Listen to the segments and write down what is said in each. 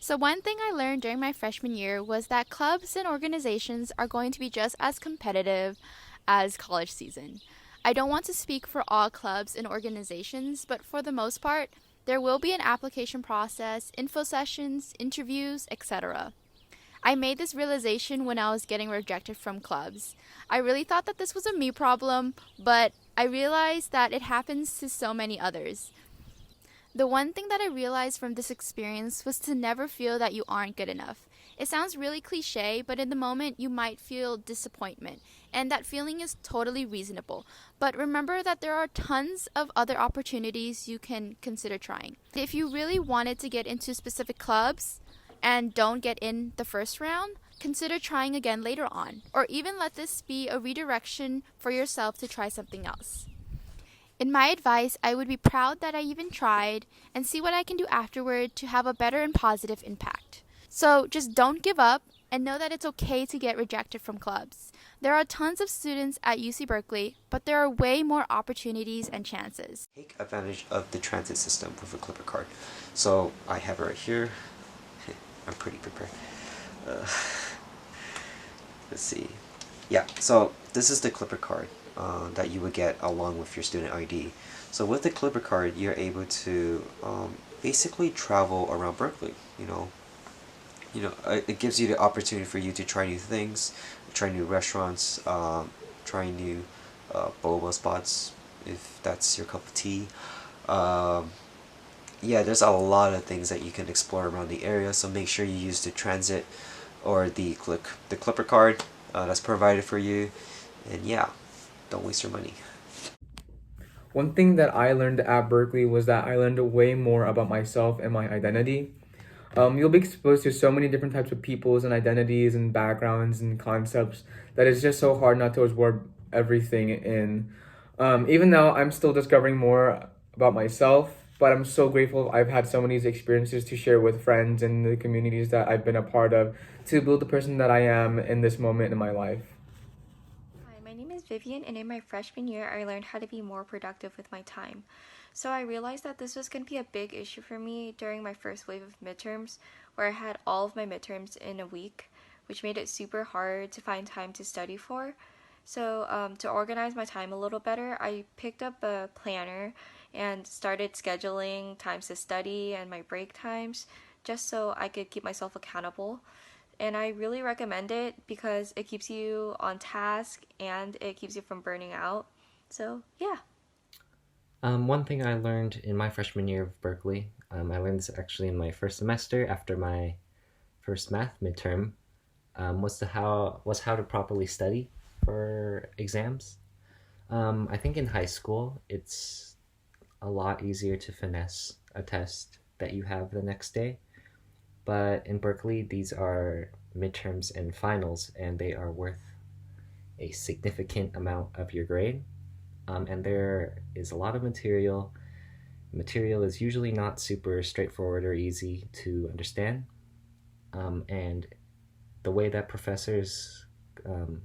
So, one thing I learned during my freshman year was that clubs and organizations are going to be just as competitive as college season. I don't want to speak for all clubs and organizations, but for the most part, there will be an application process, info sessions, interviews, etc. I made this realization when I was getting rejected from clubs. I really thought that this was a me problem, but I realized that it happens to so many others. The one thing that I realized from this experience was to never feel that you aren't good enough. It sounds really cliche, but in the moment you might feel disappointment, and that feeling is totally reasonable. But remember that there are tons of other opportunities you can consider trying. If you really wanted to get into specific clubs and don't get in the first round, consider trying again later on, or even let this be a redirection for yourself to try something else. In my advice, I would be proud that I even tried and see what I can do afterward to have a better and positive impact. So just don't give up and know that it's okay to get rejected from clubs. There are tons of students at UC Berkeley, but there are way more opportunities and chances. Take advantage of the transit system with a Clipper card. So I have it right here. I'm pretty prepared. Uh, let's see. Yeah, so this is the Clipper card that you would get along with your student ID. So with the Clipper card, you're able to basically travel around Berkeley. It gives you the opportunity for you to try new things, try new restaurants, try new boba spots if that's your cup of tea. Um, yeah, there's a lot of things that you can explore around the area. So make sure you use the transit or the Clipper card that's provided for you, and yeah, don't waste your money. One thing that I learned at Berkeley was that I learned way more about myself and my identity. You'll be exposed to so many different types of peoples and identities and backgrounds and concepts that it's just so hard not to absorb everything in. Even now, I'm still discovering more about myself, but I'm so grateful I've had so many experiences to share with friends and the communities that I've been a part of to build the person that I am in this moment in my life. Hi, my name is Vivian, and in my freshman year, I learned how to be more productive with my time. So I realized that this was going to be a big issue for me during my first wave of midterms, where I had all of my midterms in a week, which made it super hard to find time to study for. So, to organize my time a little better, I picked up a planner and started scheduling times to study and my break times just so I could keep myself accountable. And I really recommend it because it keeps you on task and it keeps you from burning out. So, yeah. One thing I learned in my freshman year of Berkeley, I learned this actually in my first semester after my first math midterm, was how to properly study for exams. I think in high school it's a lot easier to finesse a test that you have the next day, but in Berkeley these are midterms and finals, and they are worth a significant amount of your grade. And there is a lot of material. Material is usually not super straightforward or easy to understand. And the way that professors um,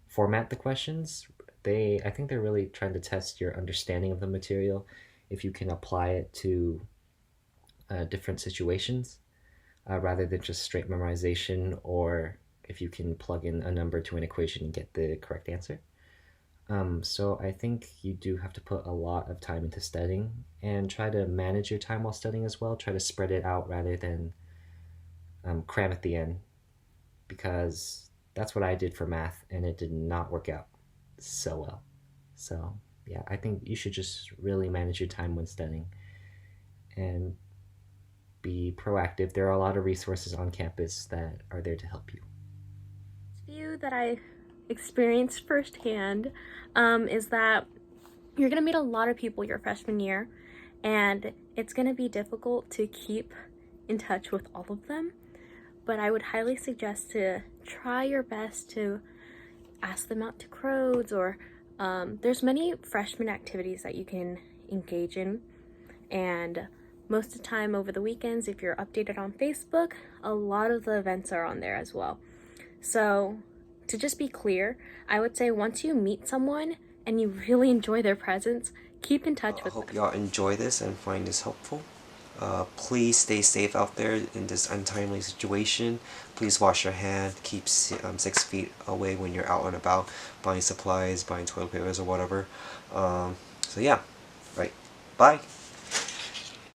format the questions, I think they're really trying to test your understanding of the material, if you can apply it to different situations rather than just straight memorization, or if you can plug in a number to an equation and get the correct answer. So I think you do have to put a lot of time into studying and try to manage your time while studying as well. Try to spread it out rather than cram at the end, because that's what I did for math and it did not work out so well. So yeah, I think you should just really manage your time when studying and be proactive. There are a lot of resources on campus that are there to help you. View that I experienced firsthand is that you're going to meet a lot of people your freshman year, and it's going to be difficult to keep in touch with all of them. But I would highly suggest to try your best to ask them out to Crows, or there's many freshman activities that you can engage in, and most of the time over the weekends, if you're updated on Facebook, a lot of the events are on there as well. So to just be clear, I would say once you meet someone and you really enjoy their presence, keep in touch I with hope them. y'all enjoy this and find this helpful. Please stay safe out there in this untimely situation. Please wash your hand. Keep 6 feet away when you're out and about buying supplies, buying toilet papers or whatever. So yeah, right. Bye.